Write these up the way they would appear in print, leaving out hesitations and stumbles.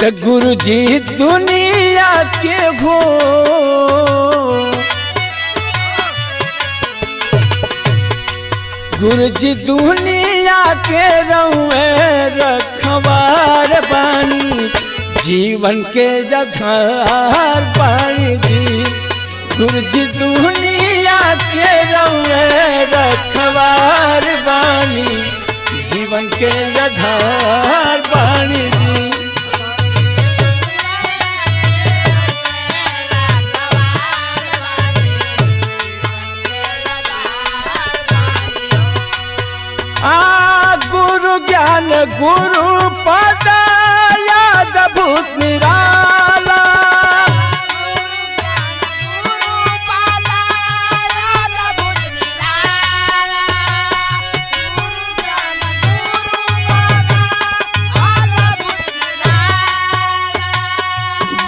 तो गुरु जी दुनिया के हो गुरु जी दुनिया के रहुए रखवार बानी जीवन के आधार बानी जी। गुरु जी दुनिया के रहुए रखवार बानी जीवन के आधार बानी जी। गुरु ज्ञान गुरु पद याद भूत निराला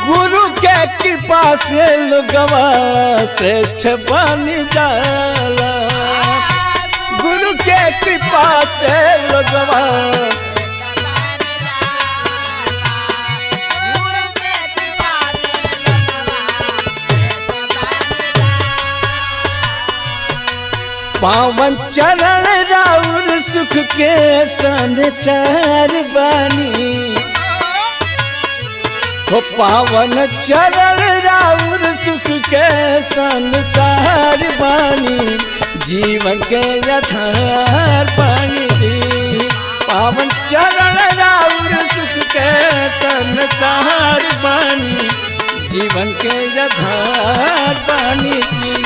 गुरु के कृपा से लोगवा श्रेष्ठ बन जाला। गुरु के कृपा से लोगवा पावन चरण राउर सुख के संसार बानी हो पावन चरण राउर सुख के संसार बानी जीवन के आधार बानी जी। पावन चरण राउर सुख के संसार बानी जीवन के आधार बानी जी।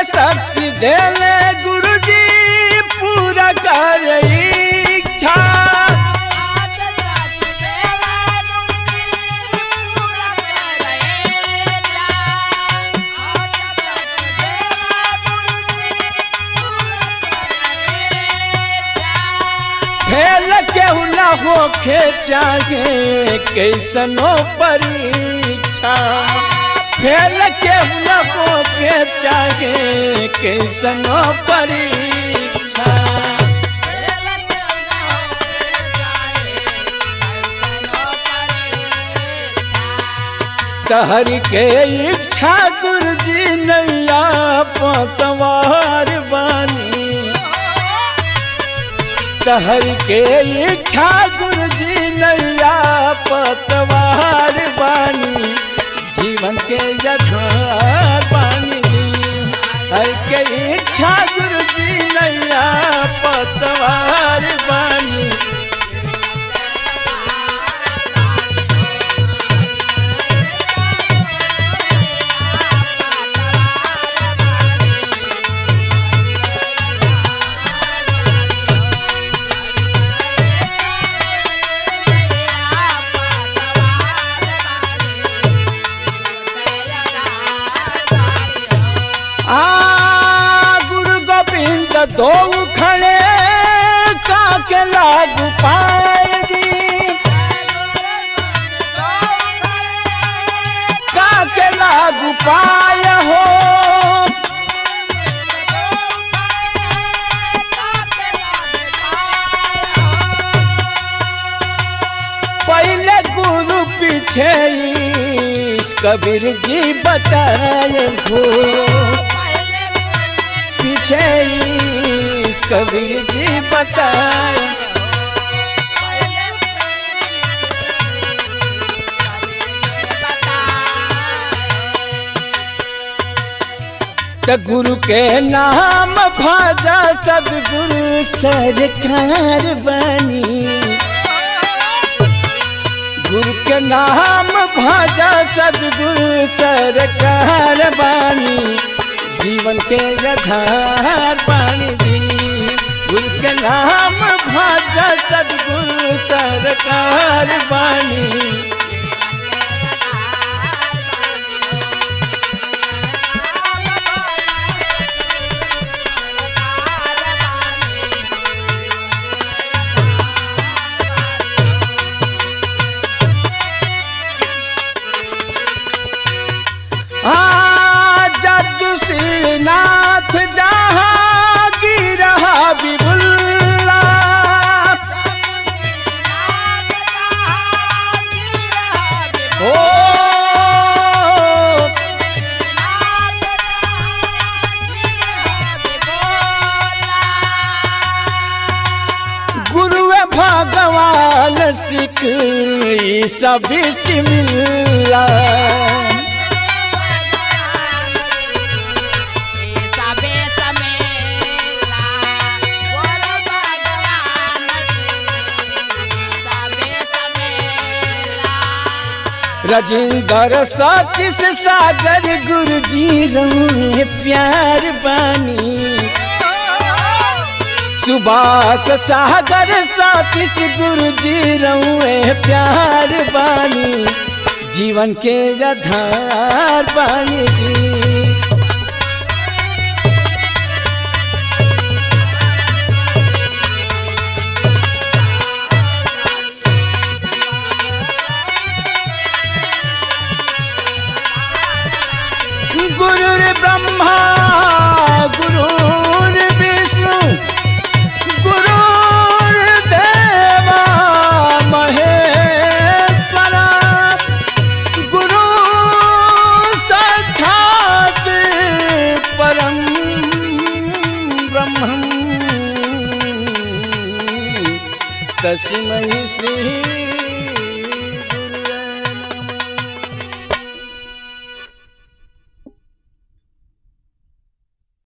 शक्ति देले गुरु जी पूरा कर इच्छा फेल केहू न होखे चाहे कैसनो परीक्षा। फेल केहू न होके चाहे कैसनो परीक्षा। तहरी के इच्छा गुरु जी नैया पतवार बानी। तहरी के इच्छा गुरु जी नैया पतवार बानी जीवन के आधार बानी जी। हर के इच्छा गुरु जी नैया पतवार बानी। गुरु गोविंद दो खड़े काके लागू पाएगी। काके लागू पाए हो पहले गुरु पीछे कबीर जी बताए हो। पीछे कबीर जी बताए तो गुरु के नाम भाजा सदगुरु सरकार बनी। गुरु के नाम भाजा सदगुरु सरकार बानी जीवन के आधार बानी जी। गुरु के नाम भाजा सदगुरु सरकार बानी। भगवान सिख सभी से मिला। राजेंद्र सतीश सागर गुरु जी रंगे प्यार बानी। सुभाष सागर सतीश गुरु जी रंगे प्यार बानी। जीवन के आधार बानी जी। गुरुर्ब्रह्मा गुरुर्विष्णु गुरुर्देवा महेश्वरा। गुरु साक्षात् परम ब्रह्म तस्मै श्री